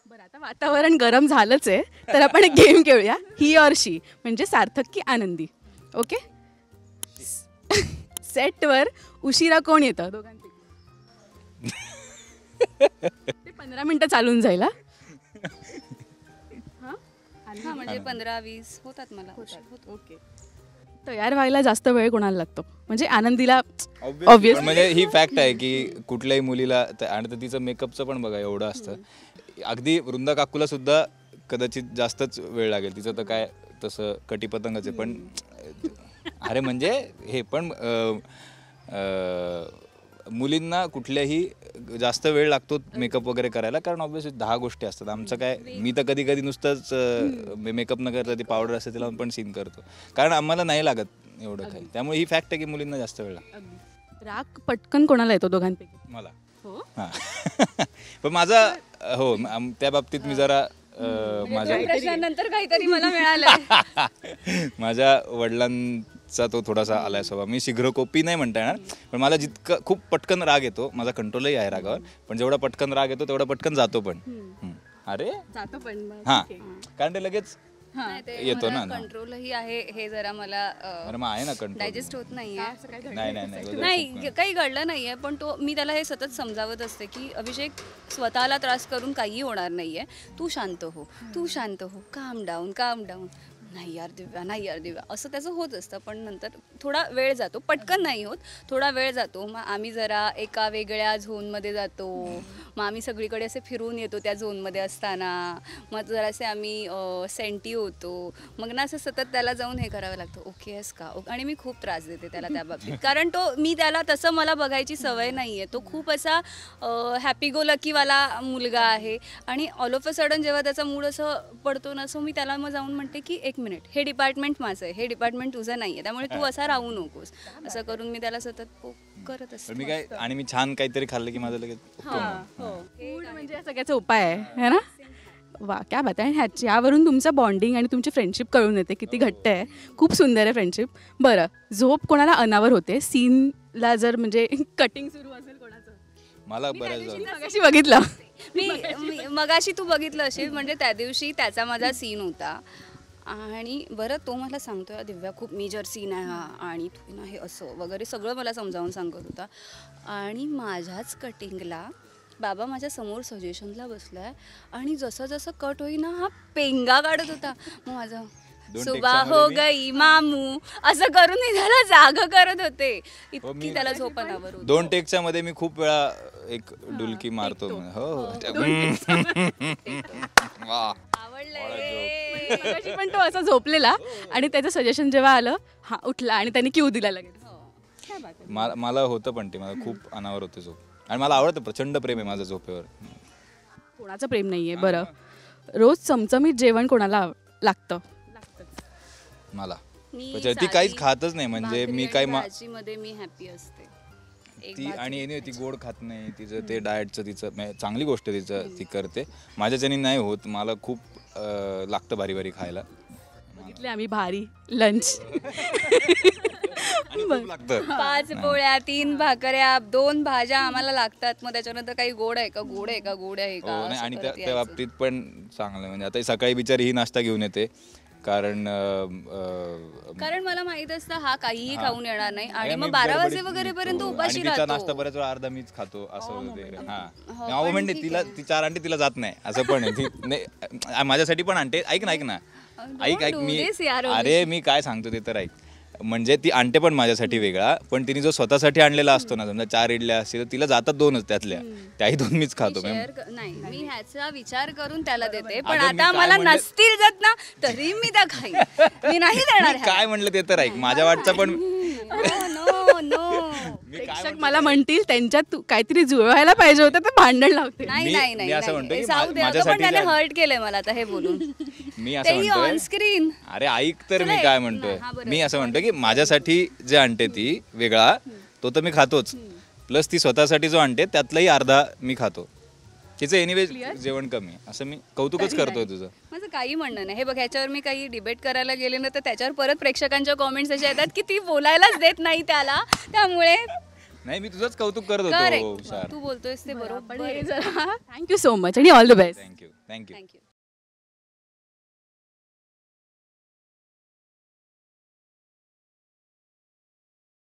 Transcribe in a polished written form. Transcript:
बरं, आता वातावरण गरम झालंच आहे, तर आपण एक गेम खेळूया. ही ऑर शी म्हणजे सार्थक की आनंदी. ओके. सेटवर उशिरा कोण येतं दोघांपैकी? ते 15 मिनिटं चालून जाईल. हां म्हणजे 15-20 होतात मला. ओके. तयार व्हायला जास्त वेळ कोणाला लागतो? म्हणजे आनंदीला ऑब्वियस. म्हणजे ही फॅक्ट आहे की कुठल्याही मुलीला आणि तिचं मेकअपचं पण बघा एवढं असतं. अगदी वृंदा काकूला सुद्धा कदाचित जास्तच वेळ लागेल. तिचं तर काय तसं कटीपतंगच आहे. पण अरे म्हणजे हे पण मुलींना कुठल्याही जास्त वेळ लागतो मेकअप वगैरे करायला, कारण ऑब्व्हियसली 10 गोष्टी असतात. आमचं काय, मी तर कधी कधी नुसतंच मेकअप न करता ती पावडर असते तिला पण सीन करतो, कारण आम्हाला नाही लागत एवढं काही. त्यामुळे ही फॅक्ट आहे की मुलींना जास्त वेळ लागतो. राग पटकन कोणाला येतो दोघांपैकी? मला. हो. हां. पण माझा हो त्या बाबतीत मी जरा माझ्या प्रश्नानंतर काहीतरी मला मिळालं. माझ्या वडिलांचा तो थोडासा आलाय स्वभाव. मी शीघ्रकोपी नाही म्हणता येणार, पण मला जितकं खूप पटकन राग येतो, माझा कंट्रोलही आहे रागावर, पण जेवढा पटकन राग येतो तेवढा पटकन जातो पण. अरे जातो पण. हां, कारण ते लगेच येतो ना. कंट्रोलही आहे हे जरा मला अरे मग आहे ना कंट्रोल. डायजेस्ट होत नाहीये. नाही नाही नाही नाही काही घडलं नाहीये, पण मी त्याला हे सतत समजावत असते की अभिषेक स्वतःला त्रास करून काही होणार नाहीये. तू शांत हो, तू शांत हो, काम डाऊन काम डाऊन. नाही यार दिव्या, नाही यार दिव्या, असं त्याचं होत असतं. पण नंतर थोडा वेळ जातो, पटकन नाही होत, थोडा वेळ जातो. मग आम्ही जरा एका वेगळ्या झोनमध्ये जातो. मग आम्ही सगळीकडे असे फिरून येतो त्या झोनमध्ये असताना. मग जरासे आम्ही सेंटी होतो. मग ना असं सतत त्याला जाऊन हे करावं लागतं, ओके आहेस का? आणि मी खूप त्रास देते त्याला त्या बाबतीत, कारण मी त्याला तसं मला बघायची सवय नाही आहे. तो खूप असा हॅपी गो लकीवाला मुलगा आहे. आणि ऑल ऑफ अ सडन जेव्हा त्याचा मूड असं पडतो ना, सो मी त्याला मग जाऊन म्हणते की एक मिनिट, हे डिपार्टमेंट माझं आहे, हे डिपार्टमेंट तुझं नाही आहे, त्यामुळे तू असा राहू नकोस. असं करून मी त्याला सतत करत असते. मी काय, आणि मी छान काहीतरी खाल्लं की माझं लगेच फूड म्हणजे सगळ्याचा उपाय आहे ना. वा, क्या बात आहे. यावरून तुमचं बॉन्डिंग आणि तुमची फ्रेंडशिप कळून येते, किती घट्ट आहे. खूप सुंदर आहे फ्रेंडशिप. बरं, झोप कोणाला अनावर होते सीनला, जर म्हणजे कटिंग सुरू असेल कोणाचं? मला बऱ्याच मगाशी बघितलं मी मगाशी तू बघितलं असेल, म्हणजे त्या दिवशी त्याचा माझा सीन होता. आणि बरं तो मला सांगतोय, दिव्या खूप मेजर सीन आहे हा, आणि तू ना हे असं वगैरे सगळं मला समजावून सांगत होता. आणि माझ्याच कटिंगला बाबा माझ्या समोर सजेशनला बसलाय, आणि जसं जसं कट होईना हा पेंगा काढत होता. मग माझं सुबा हो गई मामू असं करून मी त्याला जाग करत होते. इतकी त्याला झोपणावर होती. 2 टेकच्या मध्ये मी खूप वेळा एक डुलकी मारतो. हो आवडलं. पण तो असा झोपलेला, आणि त्याचं सजेशन जेव्हा आलं, हा उठला आणि त्याने क्यू दिला लगेच. मला होतं, पण ते मला खूप अनावर होते झोप, आणि मला आवडतं. प्रचंड प्रेम आहे माझं झोपेवर. कोणाचं प्रेम नाहीये. बरं, रोज चमचमीत जेवण कोणाला लागतं? मला ती काहीच खातच नाही, म्हणजे मी काय भाजीमध्ये मी हॅपी असते ती. आणि ती गोड खात नाही, तिचं ते डाएटचं तिचं चांगली गोष्ट तिचं ती करते. माझ्याच्यानी नाही होत, मला खूप लागतं भारी भारी खायला. बघितले आम्ही भारी लंच. 5 पोळ्या, 3 भाकऱ्या, 2 भाज्या आम्हाला लागतात. मग त्याच्यानंतर काही गोड आहे का, गोड आहे का, गोड आहे का. आणि त्या बाबतीत पण चांगलं, म्हणजे आता सकाळी बिचारी ही नाश्ता घेऊन येते, कारण मला माहित असतं हा काहीही खाऊन येणार नाही, आणि मग 12 वाजे वगैरे पर्यंत उपाशी राहतो. नाश्ता बऱ्याच वेळा अर्धा मीच खातो असं होते. हा म्हणजे ती 4 आणते, तिला जात नाही असं पण आहे. ती माझ्यासाठी पण आणते. ऐक ना ऐक मी, अरे मी काय सांगतो ते तर ऐक. म्हणजे ती आणते पण माझ्यासाठी वेगळा, पण तिने जो स्वतःसाठी आणलेला असतो ना, समजा 4 इडल्या असतील तर तिला जातात 2च त्यातल्या, त्याही 2 मीच खातो. नाही, मी ह्याचा विचार करून त्याला देते, पण आता मला नसतील जात ना तरी मी त्या खाईन, मी नाही देणार. काय म्हणलं ते तर ऐक. माझ्या वाटचा पण प्रेक्षक मला म्हणतील त्यांच्यात काहीतरी जुळवायला पाहिजे होतं, तर भांडण लावते. नाही असं म्हणतो की त्याने हर्ट केलंय मला आता हे बोलून. मी असं म्हणतोय, ऑन स्क्रीन. अरे ऐक तर मी काय म्हणतोय. मी असं म्हणतो की माझ्यासाठी जे आणते ती वेगळा, तो तर मी खातोच, प्लस ती स्वतःसाठी जो आणते त्यातलाही अर्धा मी खातो. तिचं एनिवे जेवण कमी, असं मी कौतुकच करतोय तुझं. माझं काही म्हणणं नाही. हे बघ, ह्याच्यावर मी काही डिबेट करायला गेले ना तर त्याच्यावर परत प्रेक्षकांच्या कॉमेंट्स अशा येतात की ती बोलायलाच देत नाही त्याला, त्यामुळे नाही मी तुझंच कौतुक करत होतो करेक्ट हुशार. तू बोलतोयस ते बरोबर थँक्यू सो मच आणि all the best. Thank you thank you thank you